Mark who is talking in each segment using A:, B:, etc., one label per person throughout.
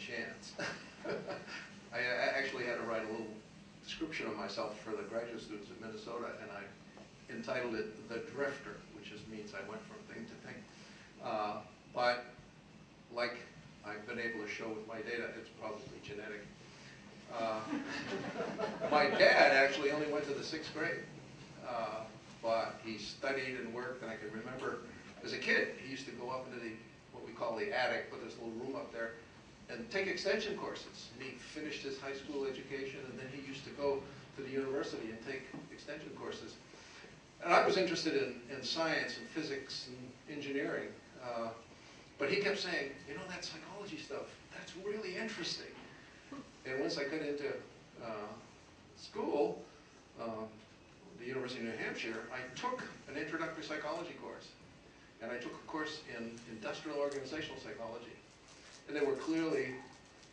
A: chance. I actually had to write a little description of myself for the graduate students in Minnesota, and I entitled it "The Drifter," which just means I went from thing to thing. But like I've been able to show with my data, it's probably genetic. My dad actually only went to the 6th grade, but he studied and worked, and I can remember as a kid, he used to go up into what we call the attic, but there's a little room up there, and take extension courses. And he finished his high school education, and then he used to go to the university and take extension courses. And I was interested in science and physics and engineering, but he kept saying, you know, that psychology stuff, that's really interesting. And once I got into school, the University of New Hampshire, I took an introductory psychology course. And I took a course in industrial organizational psychology. And they were clearly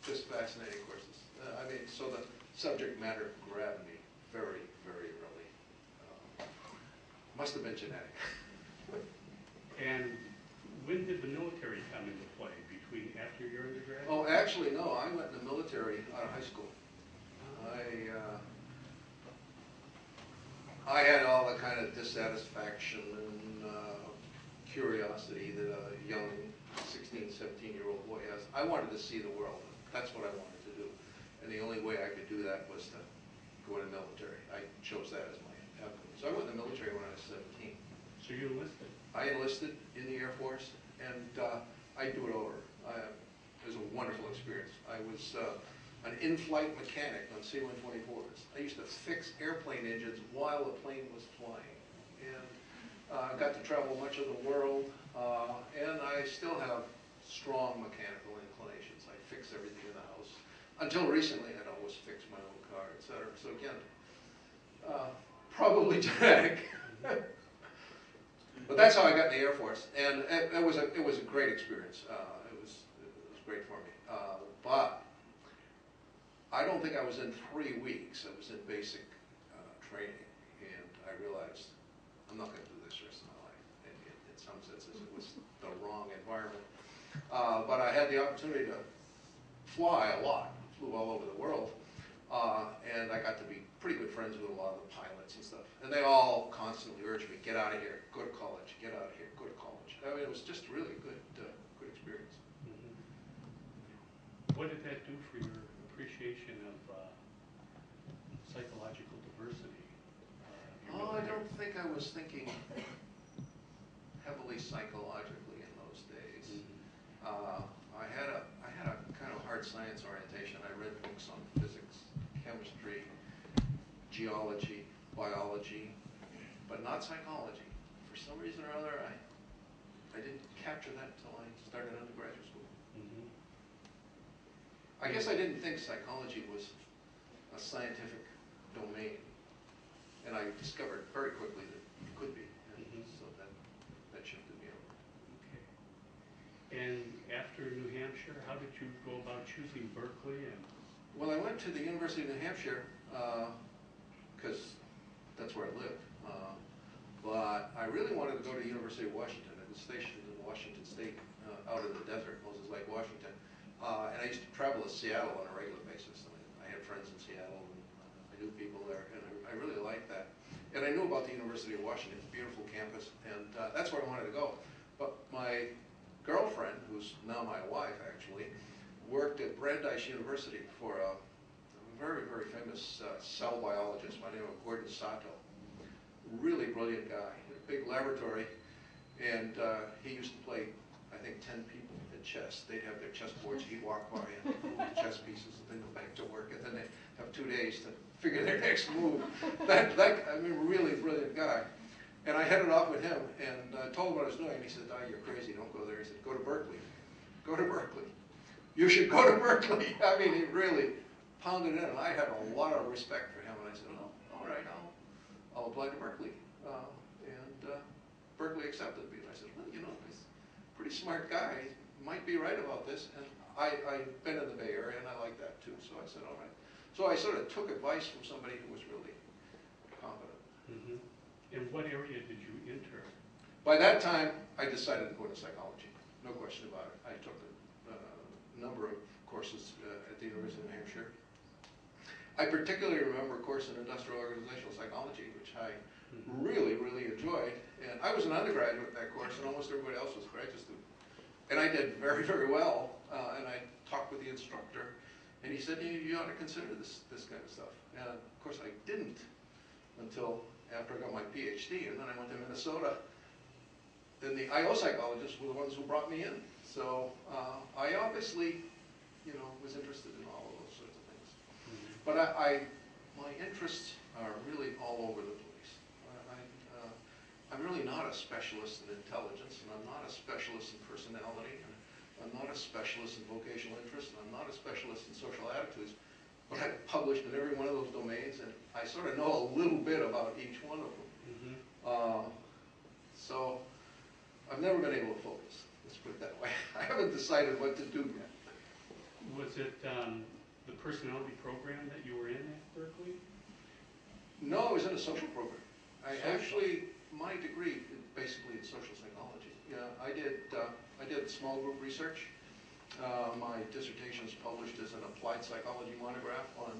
A: just fascinating courses. I mean, so the subject matter grabbed me very, very early. Must have been genetic.
B: And when did the military come into play? Between after your undergrad?
A: Oh, actually, no. I went in the military out of high school. I had all the kind of dissatisfaction and curiosity that a young 16, 17-year-old boy has. I wanted to see the world. That's what I wanted to do. And the only way I could do that was to go in the military. I chose that as my avenue. So I went in the military when I was 17.
B: So you enlisted?
A: I enlisted in the Air Force, and I'd do it over. It was a wonderful experience. I was an in-flight mechanic on C-124s. I used to fix airplane engines while the plane was flying. And got to travel much of the world, and I still have strong mechanical inclinations. I fix everything in the house. Until recently, I'd always fix my own car, etc. So again, probably genetic. But that's how I got in the Air Force, and it was a great experience. It was great for me. But I don't think I was in 3 weeks. I was in basic training, and I realized I'm not going to do this the rest of my life. And in some senses, it was the wrong environment. But I had the opportunity to fly a lot. Flew all over the world, and I got to be pretty good friends with a lot of the pilots and stuff. And they all constantly urged me, get out of here, go to college, get out of here, go to college. I mean, it was just really good experience.
B: What did that do for your appreciation of psychological diversity?
A: I don't think I was thinking heavily psychologically in those days. I had a kind of hard science orientation. I read books on physics, chemistry, geology, biology, but not psychology. For some reason or other, I didn't capture that until I started undergraduate school. I guess I didn't think psychology was a scientific domain, and I discovered very quickly that it could be, and so that shifted me over.
B: Okay. And after New Hampshire, how did you go about choosing Berkeley?
A: Well, I went to the University of New Hampshire because that's where I lived, but I really wanted to go to the University of Washington. It was stationed in Washington State, out in the desert, Moses Lake, Washington. And I used to travel to Seattle on a regular basis. I had friends in Seattle, and I knew people there, and I really liked that. And I knew about the University of Washington. It's a beautiful campus, and that's where I wanted to go. But my girlfriend, who's now my wife, actually, worked at Brandeis University for a very, very famous cell biologist by the name of Gordon Sato. Really brilliant guy, a big laboratory, and he used to play, I think, 10 people at chess. They'd have their chess boards, he'd walk by and move the chess pieces, and then go back to work, and then they'd have 2 days to figure their next move. I mean, really brilliant guy. And I headed off with him, and told him what I was doing, and he said, "Oh, you're crazy, don't go there." He said, "Go to Berkeley. Go to Berkeley. You should go to Berkeley." I mean, he really pounded it in, and I had a lot of respect for him, and I said, "Oh, all right, I'll apply to Berkeley." And Berkeley accepted me, and I said, "Well, you know, he's a pretty smart guy. He might be right about this." And I've been in the Bay Area, and I like that too, so I said, all right. So I sort of took advice from somebody who was really competent.
B: In what area did you enter?
A: By that time, I decided to go into psychology. No question about it. I took a number of courses courses at the University of New Hampshire. I particularly remember a course in industrial organizational psychology, which I really, really enjoyed. And I was an undergraduate in that course, and almost everybody else was a graduate student. And I did very, very well. And I talked with the instructor, and he said, you ought to consider this kind of stuff. And of course, I didn't until after I got my PhD, and then I went to Minnesota. And the IO psychologists were the ones who brought me in. So I obviously, was interested in all of those sorts of things. But my interests are really all over the place. I'm really not a specialist in intelligence, and I'm not a specialist in personality, and I'm not a specialist in vocational interest, and I'm not a specialist in social attitudes. But I've published in every one of those domains, and I sort of know a little bit about each one of them. So I've never been able to focus, let's put it that way. I haven't decided what to do yet.
B: Was it the personality program that you were in at Berkeley?
A: No, I was in a social program. My degree is basically in social psychology. Yeah, I did small group research. My dissertation is published as an applied psychology monograph on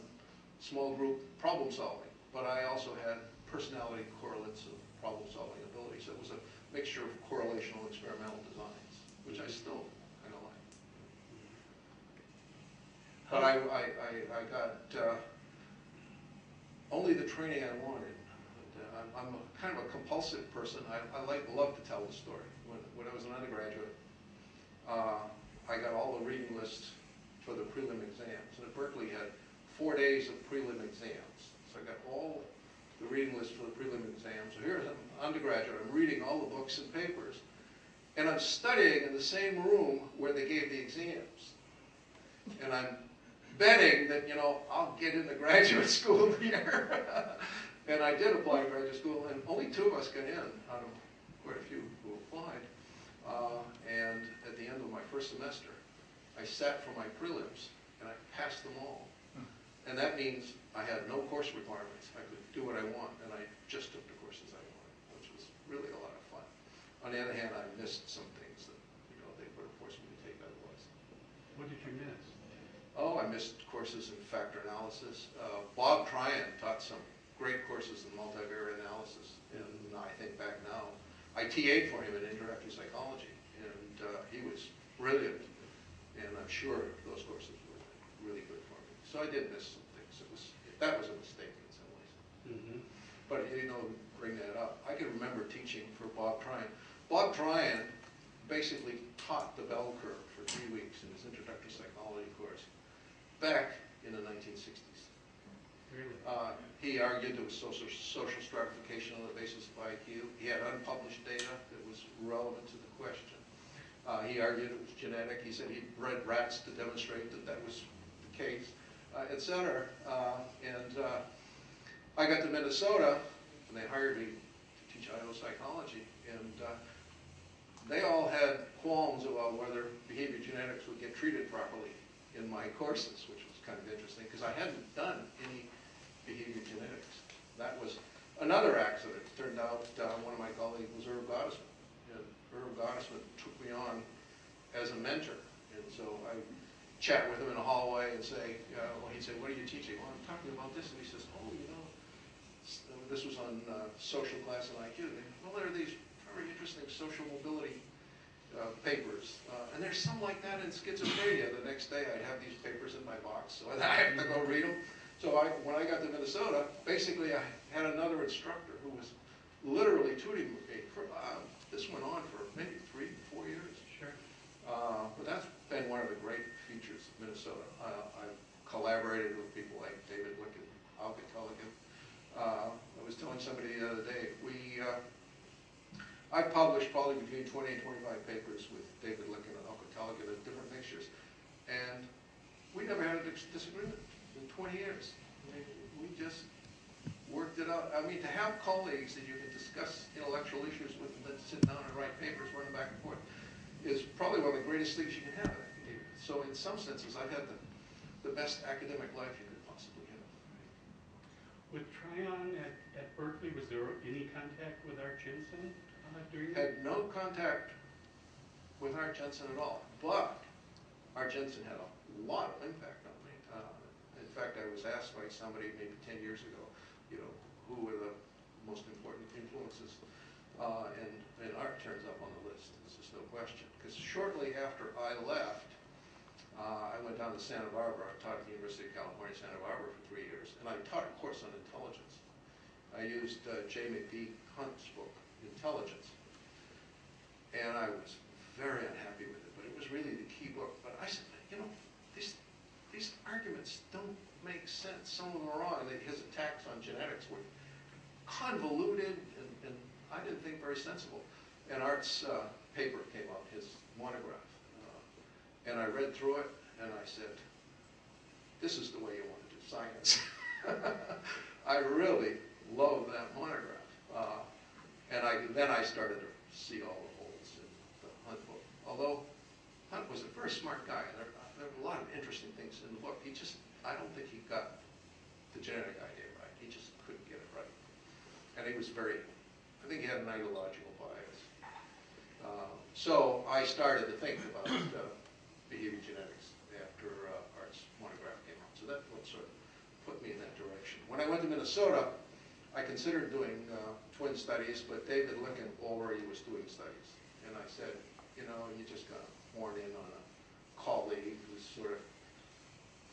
A: small group problem solving. But I also had personality correlates of problem solving abilities. So it was a mixture of correlational experimental designs, which I still kind of like. But I got only the training I wanted. I'm kind of a compulsive person. I love to tell the story. When I was an undergraduate, I got all the reading lists for the prelim exams. And at Berkeley had 4 days of prelim exams. So I got all the reading list for the prelim exams. So here's an undergraduate. I'm reading all the books and papers. And I'm studying in the same room where they gave the exams. And I'm betting that, I'll get into graduate school here. And I did apply to graduate school, and only 2 of us got in out of quite a few who applied. And at the end of my first semester, I sat for my prelims, and I passed them all. And that means I had no course requirements. I could do what I want, and I just took the courses I wanted, which was really a lot of fun. On the other hand, I missed some things that they would have forced me to take otherwise.
B: What did you miss?
A: Oh, I missed courses in factor analysis. Bob Tryon taught some great courses in multivariate analysis, and I think back now, I TA'd for him in introductory psychology, and he was brilliant, and I'm sure those courses were really good for me. So I did miss some things. That was a mistake in some ways. But bring that up. I can remember teaching for Bob Tryon. Bob Tryon basically taught the bell curve for 3 weeks in his introductory psychology course back in the 1960s.
B: Really?
A: He argued there was social stratification on the basis of IQ. He had unpublished data that was relevant to the question. He argued it was genetic. He said he'd bred rats to demonstrate that that was the case, et cetera. And I got to Minnesota, and they hired me to teach IO psychology. And they all had qualms about whether behavior genetics would get treated properly in my courses, which was kind of interesting, because I hadn't done any behavior genetics. That was another accident. It turned out one of my colleagues was Irv Gottesman. And Irv Gottesman took me on as a mentor. And so I chat with him in the hallway and say, he'd say, what are you teaching? Well, I'm talking about this. And he says, this was on social class and IQ. Well, there are these very interesting social mobility papers. And there's some like that in schizophrenia. The next day I'd have these papers in my box, so I have to go read them. So when I got to Minnesota, basically I had another instructor who was literally tutoring me. This went on for maybe 3 to 4 years.
B: Sure.
A: But that's been one of the great features of Minnesota. I've collaborated with people like David Licken, Alka Culligan. I was telling somebody the other day, I've published probably between 20 and 25 papers with David Licken and Alka Culligan in different mixtures. And we never had a disagreement. In 20 years. We just worked it out. I mean, to have colleagues that you can discuss intellectual issues with and then sit down and write papers, running back and forth, is probably one of the greatest things you can have in academia. So in some senses, I've had the best academic life you could possibly have.
B: With Tryon at Berkeley, was there any contact with Art Jensen during that?
A: Had no contact with Art Jensen at all, but Art Art Jensen had a lot of impact on me. In fact, I was asked by somebody maybe 10 years ago, you know, who were the most important influences, and Art turns up on the list. There's just no question. Because shortly after I left, I went down to Santa Barbara. I taught at the University of California, Santa Barbara for 3 years, and I taught a course on intelligence. I used J. McB. Hunt's book, Intelligence, and I was very unhappy with it, but it was really the key book. But I said, you know, these arguments don't make sense. Some of them are wrong. His attacks on genetics were convoluted, and I didn't think very sensible. And Art's paper came out, his monograph, and I read through it, and I said, this is the way you want to do science. I really love that monograph. And then I started to see all the holes in the Hunt book. Although Hunt was a very smart guy, there were a lot of interesting things in the book. I don't think he got the genetic idea right. He just couldn't get it right. And he was I think he had an ideological bias. So I started to think about behavior genetics after Art's monograph came out. So that's what sort of put me in that direction. When I went to Minnesota, I considered doing twin studies, but David Lincoln already was doing studies. And I said, you know, you just got to horn in on a colleague who's sort of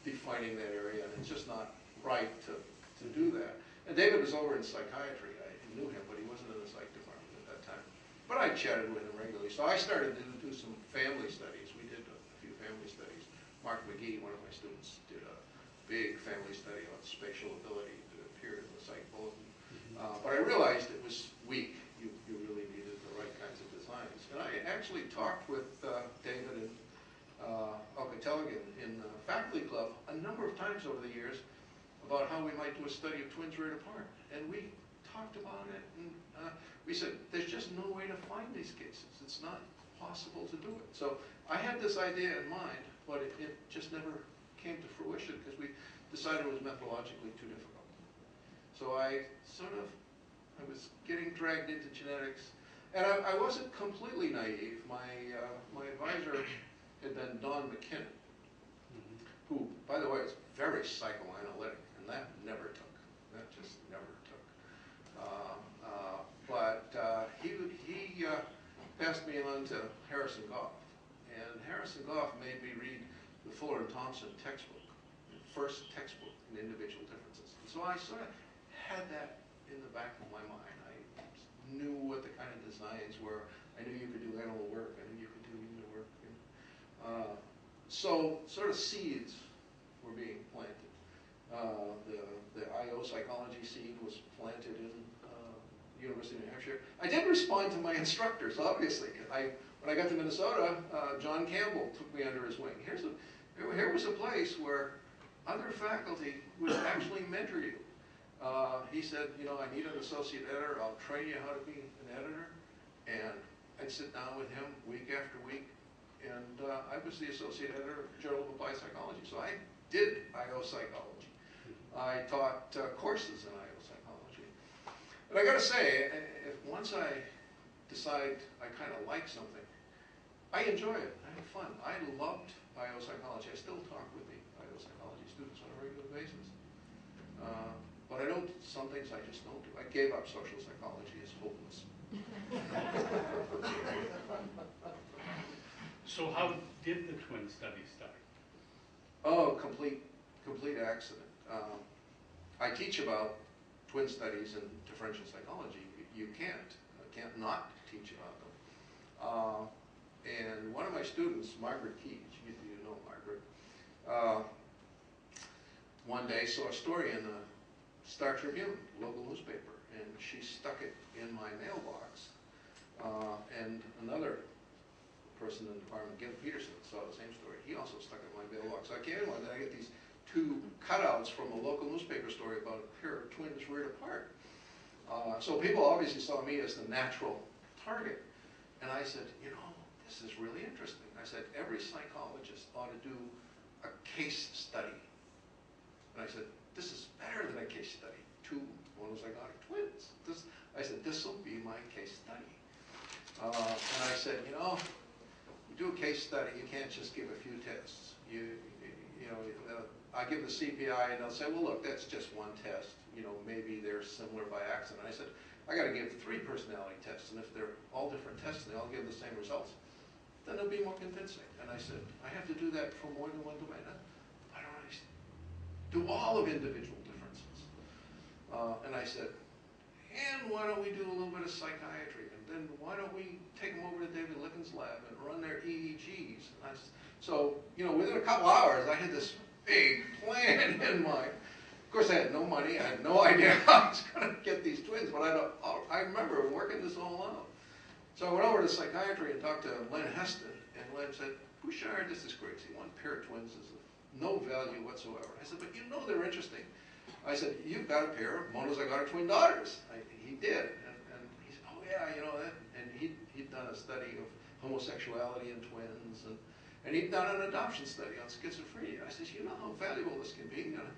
A: defining that area, and it's just not right to do that. And David was over in psychiatry. I knew him, but he wasn't in the psych department at that time. But I chatted with him regularly. So I started to do some family studies. We did a few family studies. Mark McGee, one of my students, did a big family study on spatial ability that appeared in the psych bulletin. But I realized it was weak. You really needed the right kinds of designs. And I actually talked with David and Alcateligan in the faculty club a number of times over the years about how we might do a study of twins reared apart. And we talked about it, and we said, there's just no way to find these cases. It's not possible to do it. So I had this idea in mind, but it just never came to fruition because we decided it was methodologically too difficult. So I was getting dragged into genetics, and I wasn't completely naive. My advisor had been Don McKinnon, who, by the way, is very psychoanalytic, and that never took. That just never took. But he passed me on to Harrison Goff, and Harrison Goff made me read the Fuller and Thompson textbook, the first textbook in individual differences. And so I sort of had that in the back of my mind. I knew what the kind of designs were. I knew you could do animal work. I knew you could do human work. So sort of seeds were being planted. The IO psychology seed was planted in the University of New Hampshire. I did respond to my instructors, obviously. When I got to Minnesota, John Campbell took me under his wing. Here was a place where other faculty would actually mentor you. He said, you know, I need an associate editor. I'll train you how to be an editor. And I'd sit down with him week after week. And I was the associate editor of the Journal of Applied Psychology. So I did IO psychology. I taught courses in IO psychology. But I got to say, once I decide I kind of like something, I enjoy it. I have fun. I loved IO psychology. I still talk with the IO psychology students on a regular basis. But I don't, some things I just don't do. I gave up social psychology as hopeless.
B: So how did the twin study start?
A: Oh, complete accident. I teach about twin studies in differential psychology. You can't not teach about them. And one of my students, Margaret Keach, you know Margaret, one day saw a story in the Star Tribune, local newspaper, and she stuck it in my mailbox. And another person in the department, Gil Peterson, saw the same story. He also stuck it in my mailbox. So I came in one day, I get these two cutouts from a local newspaper story about a pair of twins reared apart. So people obviously saw me as the natural target. And I said, you know, this is really interesting. I said, every psychologist ought to do a case study. And I said, this is better than a case study. Two monozygotic twins. I said, this will be my case study. And I said, you know, you do a case study, you can't just give a few tests. I give the CPI and they'll say, well, look, that's just one test. You know, maybe they're similar by accident. I said, I got to give 3 personality tests, and if they're all different tests and they all give the same results, then it'll be more convincing. And I said, I have to do that for more than one domain. I don't really do all of individual differences. And I said, and why don't we do a little bit of psychiatry? And then why don't we take them over to David Licken's lab and run their EEGs? And so, you know, within a couple hours, I had this big plan in mind. Of course, I had no money. I had no idea how I was going to get these twins, but I remember working this all out. So I went over to psychiatry and talked to Len Heston, and Len said, Bouchard, this is crazy. One pair of twins is of no value whatsoever. I said, but you know they're interesting. I said, you've got a pair of monozygotic twin daughters. He did, and he said, oh yeah, you know that. And he'd done a study of homosexuality in twins, and he'd done an adoption study on schizophrenia. I said, you know how valuable this can be? You know?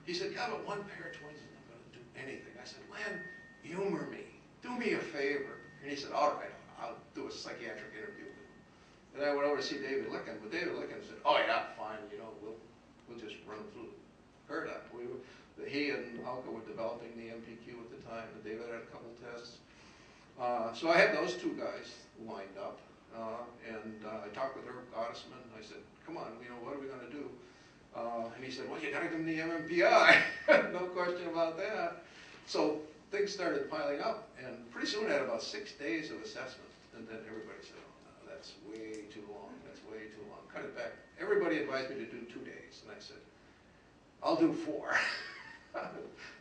A: He said, yeah, but one pair of twins is not going to do anything. I said, Len, humor me. Do me a favor. And he said, all right, I'll do a psychiatric interview with him. And I went over to see David Licken, but David Licken said, oh yeah, fine, you know, we'll just run through the paradigm. He and Alka were developing the MPQ at the time, and David had a couple tests. So I had those 2 guys lined up, and I talked with Herb Gottesman. I said, come on, you know, what are we going to do? And he said, well, you got to give him the MMPI. No question about that. So things started piling up, and pretty soon I had about 6 days of assessment. And then everybody said, oh, no, that's way too long. That's way too long. Cut it back. Everybody advised me to do 2 days. And I said, I'll do 4.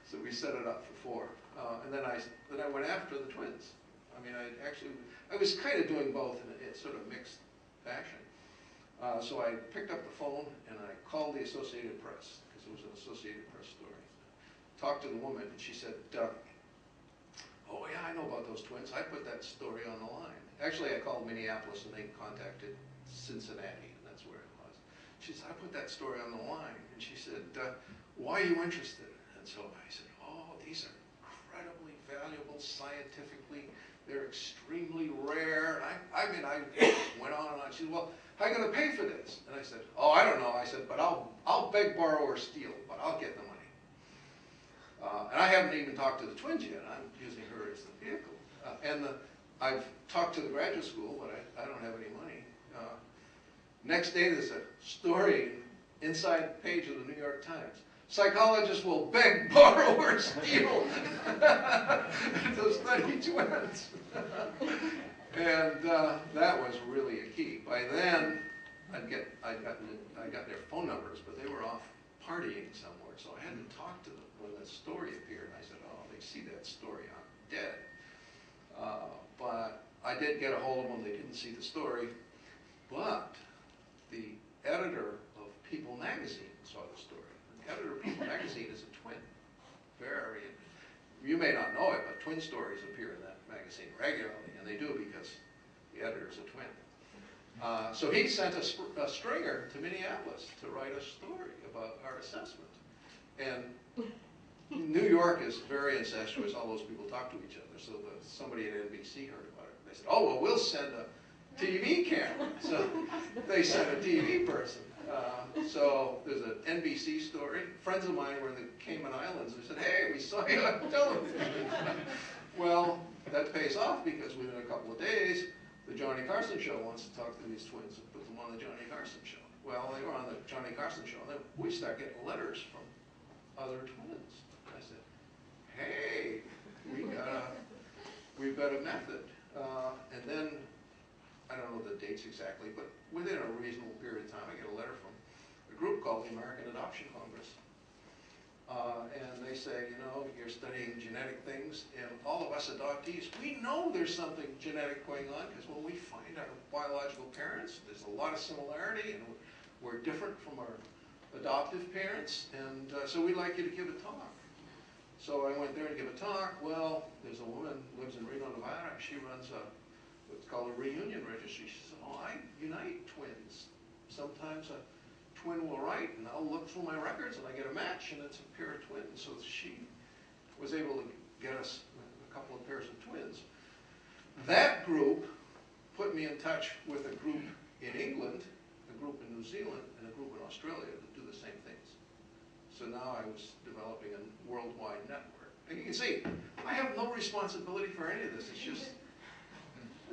A: So we set it up for 4. And then I went after the twins. I mean, I was kind of doing both in a sort of mixed fashion. So I picked up the phone and I called the Associated Press, because it was an Associated Press story. Talked to the woman, and she said, oh yeah, I know about those twins. I put that story on the line. Actually, I called Minneapolis and they contacted Cincinnati, and that's where it was. She said, I put that story on the line. And she said, why are you interested? And so I said, oh, these are incredibly valuable scientifically. They're extremely rare. I mean, I went on and on. She said, well, how are you going to pay for this? And I said, oh, I don't know. I said, but I'll beg, borrow, or steal, but I'll get the money. And I haven't even talked to the twins yet. I'm using her as the vehicle. I've talked to the graduate school, but I don't have any money. Next day, there's a story, inside page of the New York Times. Psychologists will beg, borrow, or steal to study twins. And that was really a key. By then, I got their phone numbers, but they were off partying somewhere, so I had to talk to them when the story appeared. I said, oh, they see that story, I'm dead. But I did get a hold of them. They didn't see the story. But the editor of People magazine saw the story. The editor of People magazine is a twin. You may not know it, but twin stories appear in that magazine regularly, and they do because the editor is a twin. So he sent a stringer to Minneapolis to write a story about our assessment. And New York is very incestuous. All those people talk to each other. So somebody at NBC heard about it. They said, oh, well, we'll send a TV camera. So they sent a TV person. So there's an NBC story. Friends of mine were in the Cayman Islands. They said, hey, we saw you on television. Well, that pays off because within a couple of days, the Johnny Carson show wants to talk to these twins and put them on the Johnny Carson show. Well, they were on the Johnny Carson show, and then we start getting letters from other twins. I said, hey, we've got a method. And then, I don't know the dates exactly, but within a reasonable period of time, I get a letter from a group called the American Adoption Congress. And they say, you know, you're studying genetic things, and all of us adoptees, we know there's something genetic going on, because when we find our biological parents, there's a lot of similarity, and we're different from our adoptive parents, and so we'd like you to give a talk. So I went there to give a talk. Well, there's a woman who lives in Reno, Nevada. She runs what's called a reunion registry. She said, oh, I unite twins. Sometimes a twin will write, and I'll look through my records, and I get a match, and it's a pair of twins. So she was able to get us a couple of pairs of twins. That group put me in touch with a group in England, a group in New Zealand, and a group in Australia that do the same things. So now I was developing a worldwide network. And you can see, I have no responsibility for any of this. It's just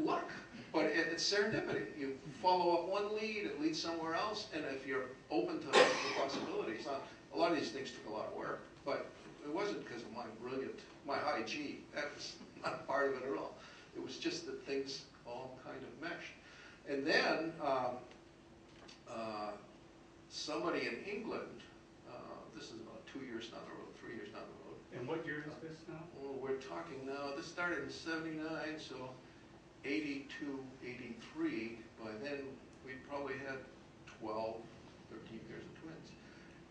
A: luck. But it's serendipity. You follow up one lead, it leads somewhere else, and if you're open to the possibilities. Now, a lot of these things took a lot of work, but it wasn't because of my high G. That was not part of it at all. It was just that things all kind of meshed. And then somebody in England, this is about 2 years down the road, 3 years down the road.
B: And what year is this now?
A: Well, we're talking now, this started in '79, so 82, 83. By then, we probably had 12, 13 pairs of twins.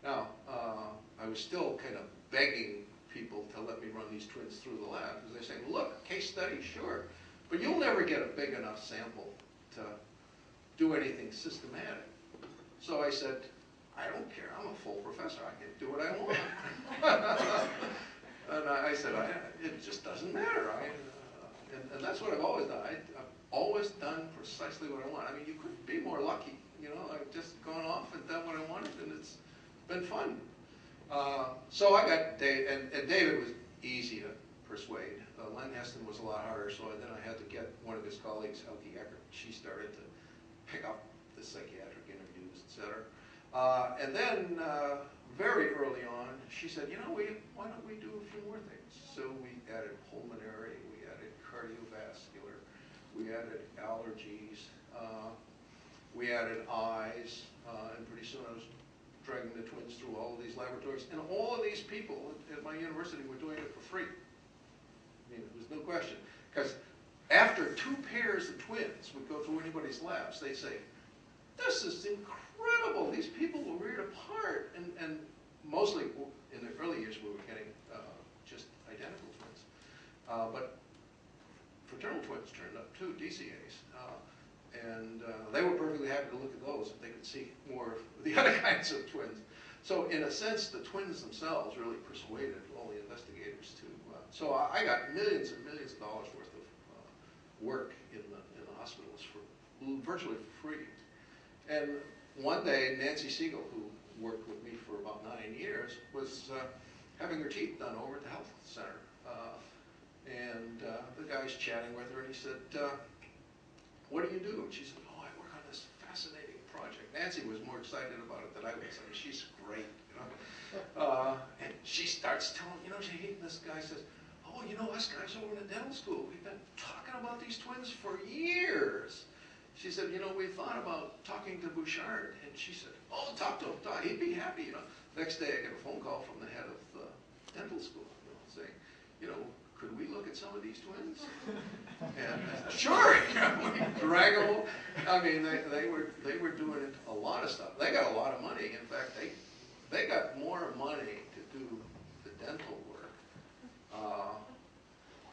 A: Now, I was still kind of begging people to let me run these twins through the lab, because they say, look, case study, sure, but you'll never get a big enough sample to do anything systematic. So I said, I don't care, I'm a full professor, I can do what I want. And I said, it just doesn't matter. And that's what I've always done. I've always done precisely what I want. I mean, you couldn't be more lucky, you know. I've just gone off and done what I wanted, and it's been fun. So I got Dave, and David was easy to persuade. Len Heston was a lot harder, so then I had to get one of his colleagues, Elke Eckert. She started to pick up the psychiatric interviews, etc. And then very early on, she said, you know, why don't we do a few more things? So we added pulmonary, we added cardiovascular, we added allergies, we added eyes, and pretty soon I was dragging the twins through all of these laboratories. And all of these people at my university were doing it for free. I mean, there was no question. Because after 2 pairs of twins would go through anybody's labs, they'd say, this is incredible. These people will rear apart. And mostly, in the early years, we were getting just identical twins. But fraternal twins turned up too, DCAs. And they were perfectly happy to look at those if they could see more of the other kinds of twins. So in a sense, the twins themselves really persuaded all the investigators to. So I got millions and millions of dollars worth of work in the hospitals for virtually for free. And one day, Nancy Siegel, who worked with me for about 9 years, was having her teeth done over at the health center. And the guy's chatting with her, and he said, what do you do? And she said, oh, I work on this fascinating project. Nancy was more excited about it than I was. I mean, she's great, you know. And she starts telling, you know, this guy says, oh, you know, us guys over in the dental school, we've been talking about these twins for years. She said, you know, we thought about talking to Bouchard. And she said, oh, talk to him, he'd be happy, you know. Next day, I get a phone call from the head of the dental school, you know, saying, you know, could we look at some of these twins? And I said, sure, you know, we drag them. I mean, they were doing a lot of stuff. They got a lot of money. In fact, they got more money to do the dental work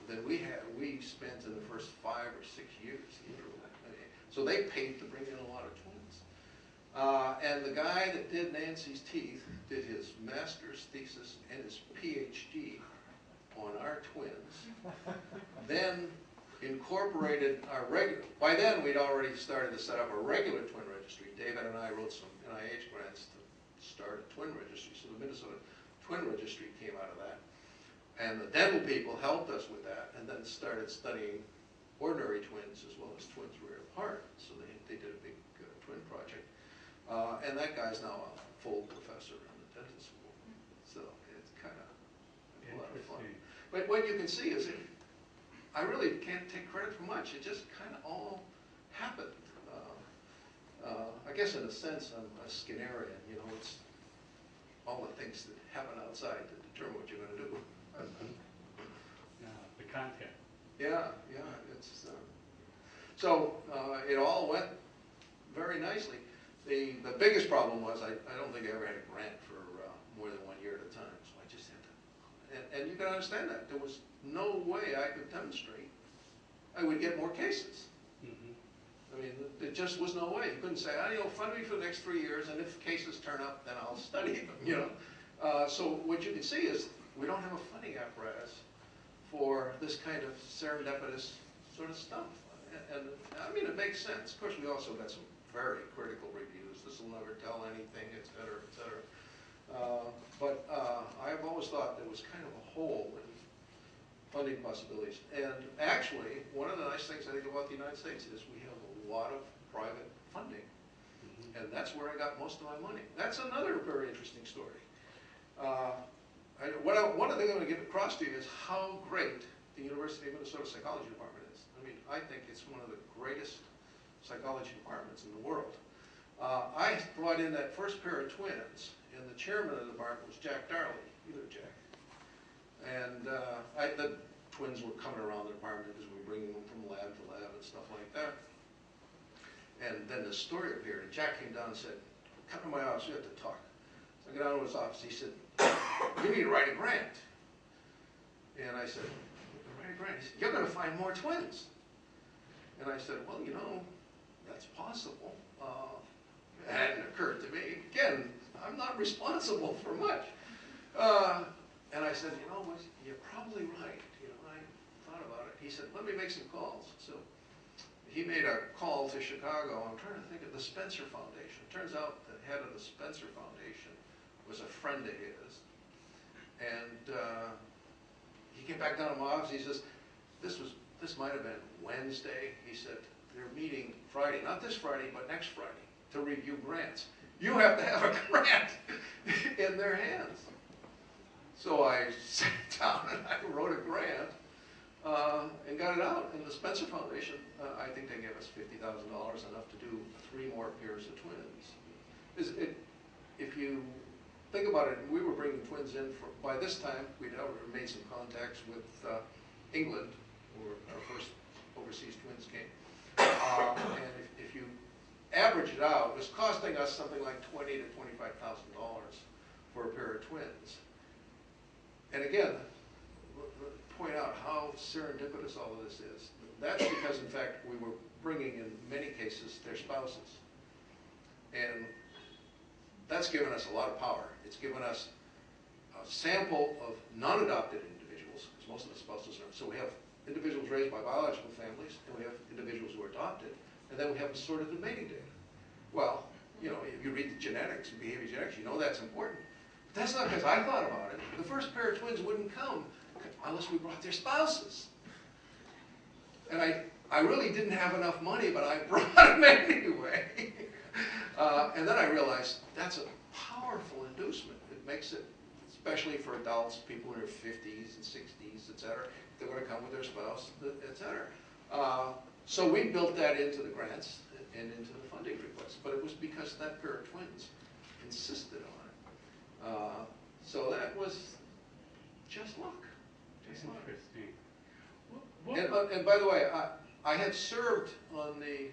A: than we spent in the first 5 or 6 years. I mean, so they paid to bring in a lot of twins. And the guy that did Nancy's teeth did his master's thesis and his PhD on our twins, then incorporated our regular, by then we'd already started to set up a regular twin registry. David and I wrote some NIH grants to start a twin registry, so the Minnesota Twin Registry came out of that. And the dental people helped us with that, and then started studying ordinary twins as well as twins rear apart. So they did a big twin project. And that guy's now a full professor in the dental school. So it's kind of a lot of fun. But what you can see is I really can't take credit for much. It just kind of all happened. I guess in a sense I'm a Skinnerian. You know, it's all the things that happen outside that determine what you're going to do.
B: The content.
A: Yeah. It's so it all went very nicely. The biggest problem was I don't think I ever had a grant for more than 1 year at a time. So I just had to. And you can understand that. There was no way I could demonstrate I would get more cases.
B: Mm-hmm.
A: I mean, there just was no way. You couldn't say, oh, you know, fund me for the next 3 years, and if cases turn up, then I'll study them, you know. So what you can see is we don't have a funding apparatus for this kind of serendipitous sort of stuff. And I mean, it makes sense. Of course, we also got some very critical reviews. This will never tell anything, et cetera, et cetera. But I've always thought there was kind of a hole in funding possibilities. And actually, one of the nice things I think about the United States is we have a lot of private funding. And that's where I got most of my money. That's another very interesting story. One of the things I want to get across to you is how great the University of Minnesota Psychology Department is. I mean, I think it's one of the greatest psychology departments in the world. I brought in that first pair of twins, and the chairman of the department was Jack Darley. You know Jack. And the twins were coming around the department because we were bringing them from lab to lab and stuff like that. And then the story appeared, and Jack came down and said, "Come to my office, we have to talk." So I get down to his office, he said, "You need to write a grant." And I said, "Write a grant?" He said, "You're going to find more twins." And I said, "Well, you know, that's possible." It hadn't occurred to me. Again, I'm not responsible for much. And I said, "You know, you're probably right. You know, I thought about it." He said, "Let me make some calls." So he made a call to Chicago. I'm trying to think of the Spencer Foundation. It turns out the head of the Spencer Foundation was a friend of his. And he came back down to my office. He says, this might have been Wednesday. He said, "They're meeting Friday, not this Friday, but next Friday, to review grants. You have to have a grant in their hands." So I sat down and I wrote a grant and got it out. And the Spencer Foundation, I think they gave us $50,000, enough to do 3 more pairs of twins. If you think about it, we were bringing twins in. By this time, we'd already made some contacts with England, where our first overseas twins came. And if you average it out, it was costing us something like $20,000 to $25,000 for a pair of twins. And again, point out how serendipitous all of this is. That's because, in fact, we were bringing, in many cases, their spouses. And that's given us a lot of power. It's given us a sample of non-adopted individuals, because most of the spouses are. So we have individuals raised by biological families, and we have individuals who are adopted, and then we have assorted the mating data. Well, you know, if you read the genetics and behavior genetics, you know that's important. But that's not because I thought about it. The first pair of twins wouldn't come unless we brought their spouses. And I really didn't have enough money, but I brought them anyway. And then I realized that's a powerful inducement. It makes it, especially for adults, people in their 50s and 60s, et cetera, they're going to come with their spouse, et cetera. So we built that into the grants and into the funding requests. But it was because that pair of twins insisted on it. So that was just luck.
B: Interesting.
A: And by the way, I had served on the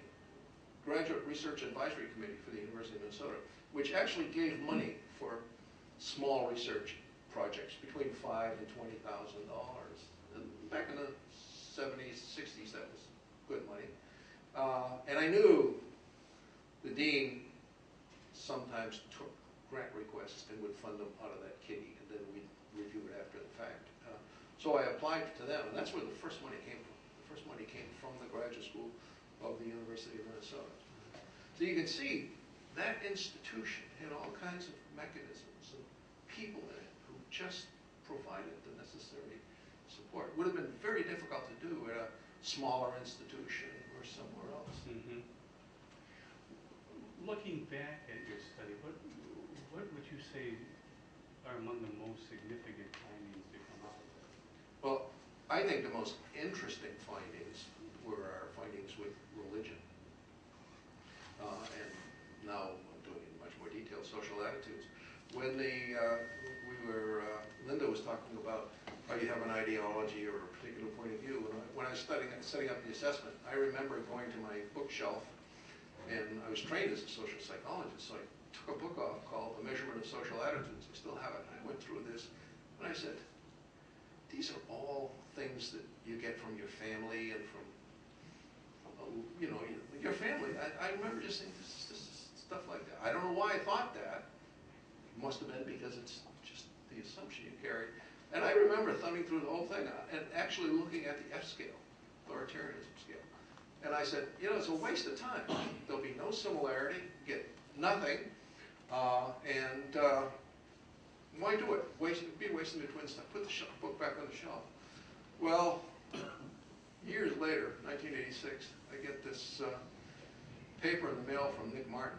A: Graduate Research Advisory Committee for the University of Minnesota, which actually gave money for small research projects between $5,000 and $20,000. And back in the 70s, 60s, that was good money. And I knew the dean sometimes took grant requests and would fund them out of that kitty, and then we'd review it after the fact. So I applied to them, and that's where the first money came from. The first money came from the graduate school of the University of Minnesota. So you can see that institution had all kinds of mechanisms and people in it who just provided the necessary support. It would have been very difficult to do at a smaller institution or somewhere else.
B: Mm-hmm. Looking back at your study, what would you say are among the most significant findings to come out of it?
A: Well, I think the most interesting findings were our findings with religion. And now I'm doing it in much more detail, social attitudes. When Linda was talking about how you have an ideology or a particular point of view, when I was setting up the assessment, I remember going to my bookshelf, and I was trained as a social psychologist, so I took a book off called The Measurement of Social Attitudes. I still have it. I went through this, and I said, these are all things that you get from your family and from, you know, your family. I remember just thinking, this is stuff like that. I don't know why I thought that. It must have been because it's just the assumption you carry. And I remember thumbing through the whole thing and actually looking at the F scale, authoritarianism scale. And I said, you know, it's a waste of time. There'll be no similarity, get nothing. And Why do it? It'd be wasting the twin stuff. Put the book back on the shelf. Well, years later, 1986, I get this paper in the mail from Nick Martin,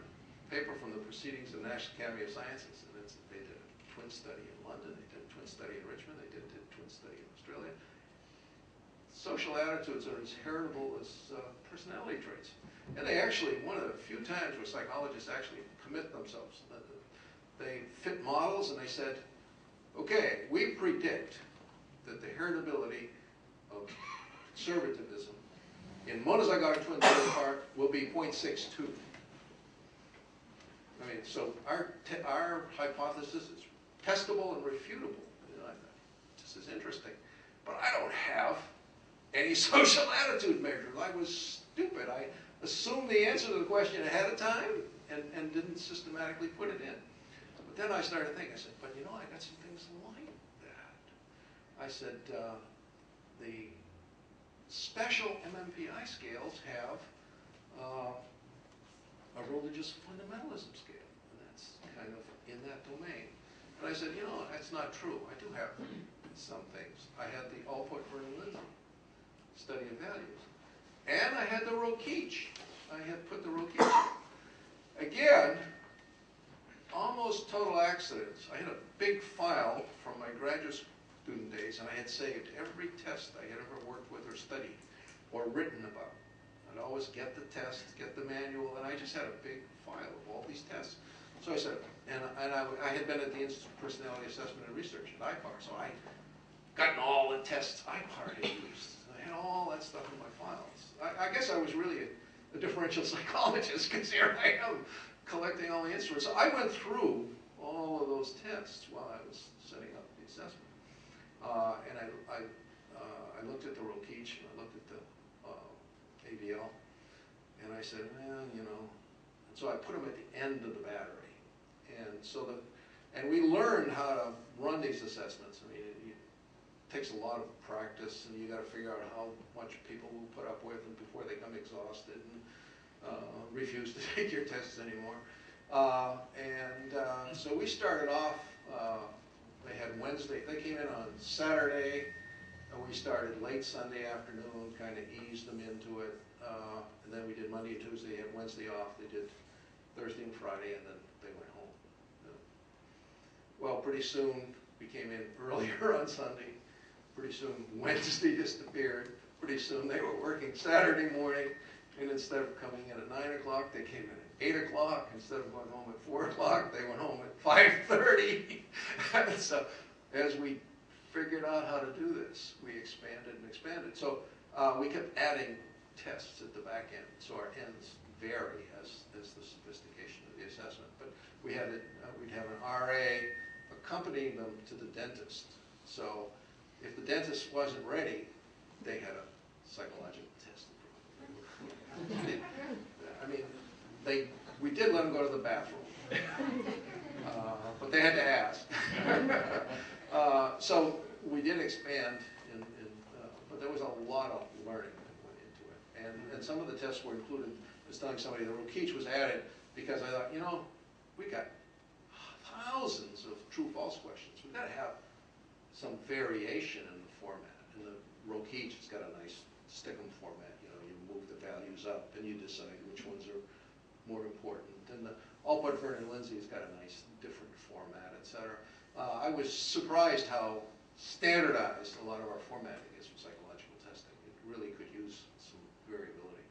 A: paper from the Proceedings of the National Academy of Sciences. And they did a twin study in London, they did a twin study in Richmond, they did a twin study in Australia. Social attitudes are as heritable as personality traits. And they actually, one of the few times where psychologists actually commit themselves. They fit models and they said, okay, we predict that the heritability of conservatism in monozygotic twin part will be 0.62. I mean, so our hypothesis is testable and refutable. You know, this is interesting. But I don't have any social attitude measures. I was stupid. I assumed the answer to the question ahead of time and didn't systematically put it in. But then I started thinking, I said, but you know, I got some things like that. I said, the special MMPI scales have a religious fundamentalism scale, and that's kind of in that domain. And I said, you know, that's not true. I do have some things. I had the Allport-Vernon-Lindsay study of values. And I had the Rokeach. I had put the Rokeach. Again, almost total accidents. I had a big file from my graduate student days, and I had saved every test I had ever worked with or studied or written about. I'd always get the test, get the manual, and I just had a big file of all these tests. So I said, and I had been at the Institute of Personality Assessment and Research at IPAR, so I gotten all the tests IPAR had used. I had all that stuff in my files. I guess I was really a differential psychologist, because here I am collecting all the instruments. So I went through all of those tests while I was setting up the assessment. And I looked at the Rokeach, and I looked at the AVL, and I said, well, you know, and so I put them at the end of the battery. And we learned how to run these assessments. I mean, it takes a lot of practice, and you got to figure out how much people will put up with them before they become exhausted and refuse to take your tests anymore. So we started off. They had Wednesday. They came in on Saturday. We started late Sunday afternoon, kind of eased them into it, and then we did Monday and Tuesday. They had Wednesday off. They did Thursday and Friday, and then they went home. Well, pretty soon we came in earlier on Sunday. Pretty soon Wednesday disappeared. Pretty soon they were working Saturday morning, and instead of coming in at 9 o'clock, they came in at 8 o'clock. Instead of going home at 4 o'clock, they went home at 5:30. So as we figured out how to do this, we expanded and expanded. So we kept adding tests at the back end, so our ends vary as the sophistication of the assessment. But we had we'd have an RA accompanying them to the dentist. So if the dentist wasn't ready, they had a psychological test. I mean, we did let them go to the bathroom, but they had to ask. So we did expand, but there was a lot of learning that went into it. And some of the tests were included. I was telling somebody the Rokeach was added because I thought, you know, we got thousands of true-false questions. We've got to have some variation in the format. In the Rokeach, it's got a nice stick-em format. You know, you move the values up and you decide which ones are more important. And the Allport-Vernon-Lindsay has got a nice different format, etc. I was surprised how standardized a lot of our formatting is for psychological testing. It really could use some variability.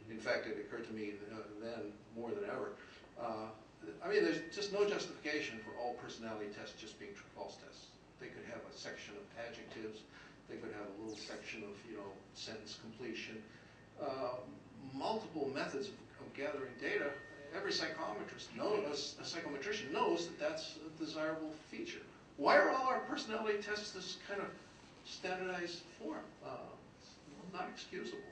A: In fact, it occurred to me then, more than ever, I mean, there's just no justification for all personality tests just being true-false tests. They could have a section of adjectives. They could have a little section of, you know, sentence completion. Multiple methods of gathering data. Every psychometrist knows, a psychometrician knows that that's a desirable feature. Why are all our personality tests this kind of standardized form? It's not excusable.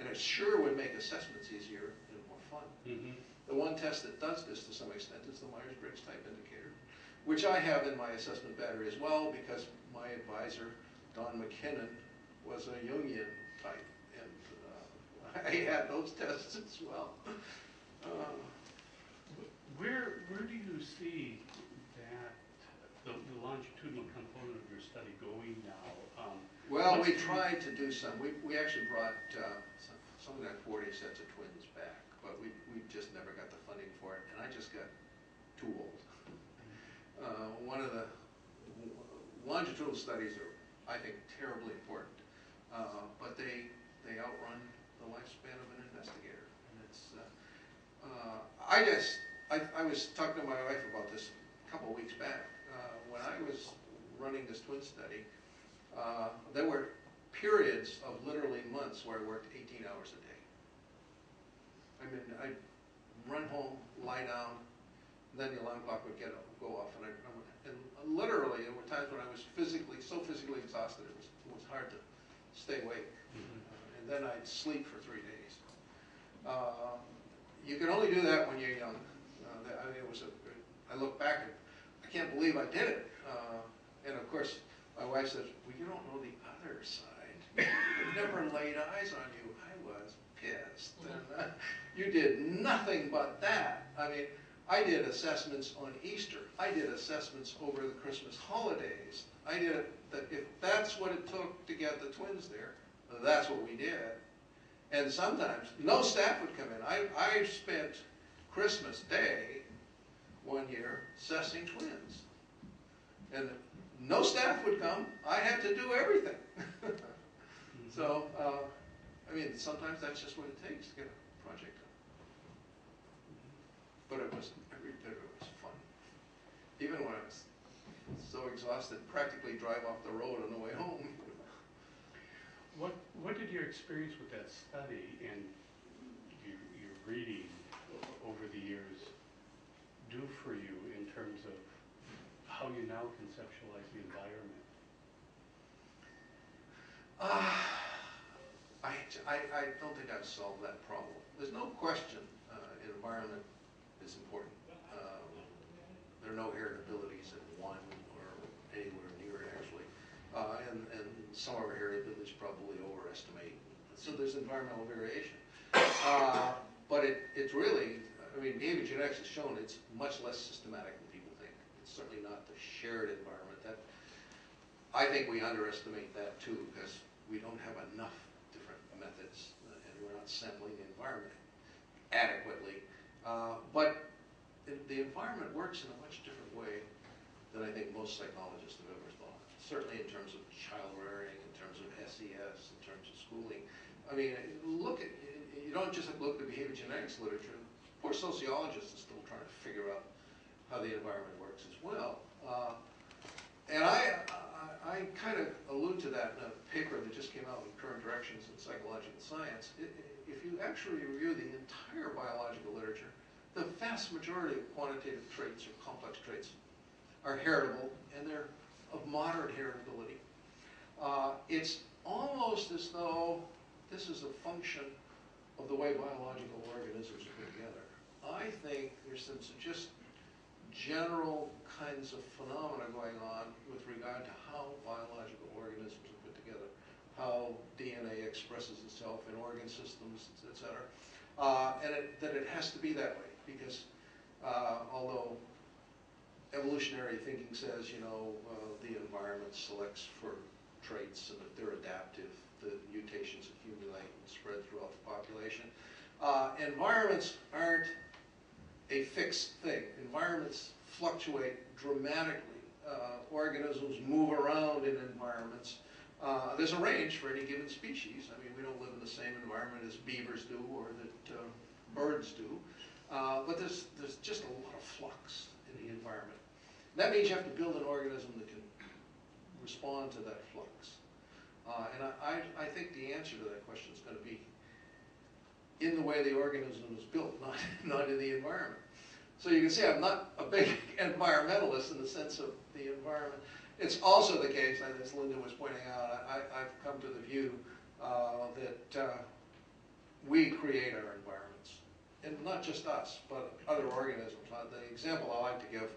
A: And it sure would make assessments easier and more fun. The one test that does this to some extent is the Myers-Briggs type indicator, which I have in my assessment battery as well, because my advisor, Don McKinnon, was a Jungian type, and I had those tests as well.
B: Where do you see that longitudinal component of your study going now?
A: Well,
B: what's
A: we
B: the-
A: tried to do some. We actually brought something like 40 sets of twins back, but we just never got the funding for it, and I just got too old. One of the longitudinal studies are, I think, terribly important, but they outrun the lifespan of an investigator, and it's. I was talking to my wife about this a couple of weeks back. When I was running this twin study, there were periods of literally months where I worked 18 hours a day. I mean, I'd run home, lie down, then the alarm clock would go off, and literally there were times when I was so physically exhausted it was hard to stay awake. And then I'd sleep for 3 days. You can only do that when you're young. I mean, I look back and I can't believe I did it. And of course, my wife says, "Well, you don't know the other side. I've never laid eyes on you." I was pissed. And, you did nothing but that. I mean, I did assessments on Easter. I did assessments over the Christmas holidays. I did that. If that's what it took to get the twins there, that's what we did. And sometimes no staff would come in. I spent Christmas Day one year assessing twins, and no staff would come. I had to do everything. So, I mean, sometimes that's just what it takes to get a project done. But it was every bit of it was fun. Even when I was so exhausted, practically drive off the road on the way home.
B: What did your experience with that study and your reading over the years do for you in terms of how you now conceptualize the environment?
A: I don't think I've solved that problem. There's no question environment is important. There are no heritabilities in one or anywhere near it, actually. And some of our heritabilities probably overestimate. So there's environmental variation. But it's really, I mean, behavior genetics has shown it's much less systematic than people think. It's certainly not the shared environment. I think we underestimate that too, because we don't have enough different methods, and we're not sampling the environment adequately. But the environment works in a much different way than I think most psychologists have ever thought. Certainly in terms of child rearing, in terms of SES, in terms of schooling. I mean, you don't just have to look at the behavior genetics literature. Poor sociologists are still trying to figure out how the environment works as well. And I kind of allude to that in a paper that just came out in Current Directions in Psychological Science. If you actually review the entire biological literature, the vast majority of quantitative traits or complex traits are heritable, and they're of moderate heritability. It's almost as though this is a function of the way biological organisms are put together. I think there's some just general kinds of phenomena going on with regard to how biological organisms are put together, how DNA expresses itself in organ systems, etc. And that it has to be that way, because although evolutionary thinking says, the environment selects for traits and that they're adaptive, the mutations accumulate and spread throughout the population. Environments aren't a fixed thing. Environments fluctuate dramatically. Organisms move around in environments. There's a range for any given species. I mean, we don't live in the same environment as beavers do or that birds do. But there's just a lot of flux in the environment. That means you have to build an organism that can respond to that flux. And I think the answer to that question is going to be in the way the organism is built, not in the environment. So you can see I'm not a big environmentalist in the sense of the environment. It's also the case, as Linda was pointing out, I've come to the view that we create our environments. And not just us, but other organisms. The example I like to give,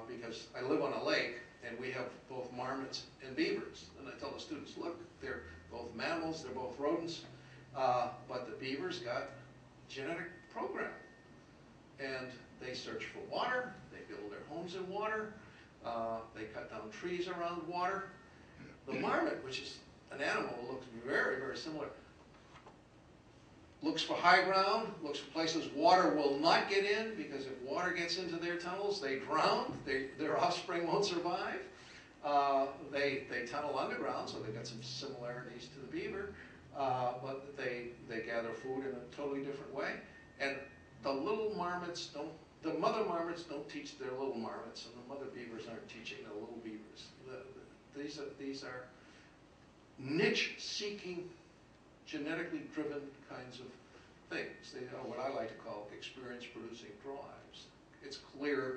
A: because I live on a lake, and we have both marmots and beavers. And I tell the students, look, they're both mammals, they're both rodents, but the beavers got genetic programming. And they search for water, they build their homes in water, They cut down trees around water. The marmot, which is an animal that looks very, very similar, looks for high ground, looks for places water will not get in, because if water gets into their tunnels, they drown, their offspring won't survive. They tunnel underground, so they've got some similarities to the beaver, but they gather food in a totally different way. And the little marmots don't, the mother marmots don't teach their little marmots, and the mother beavers aren't teaching the little beavers. These are niche-seeking, genetically driven kinds of things. They are what I like to call experience-producing drives. It's clear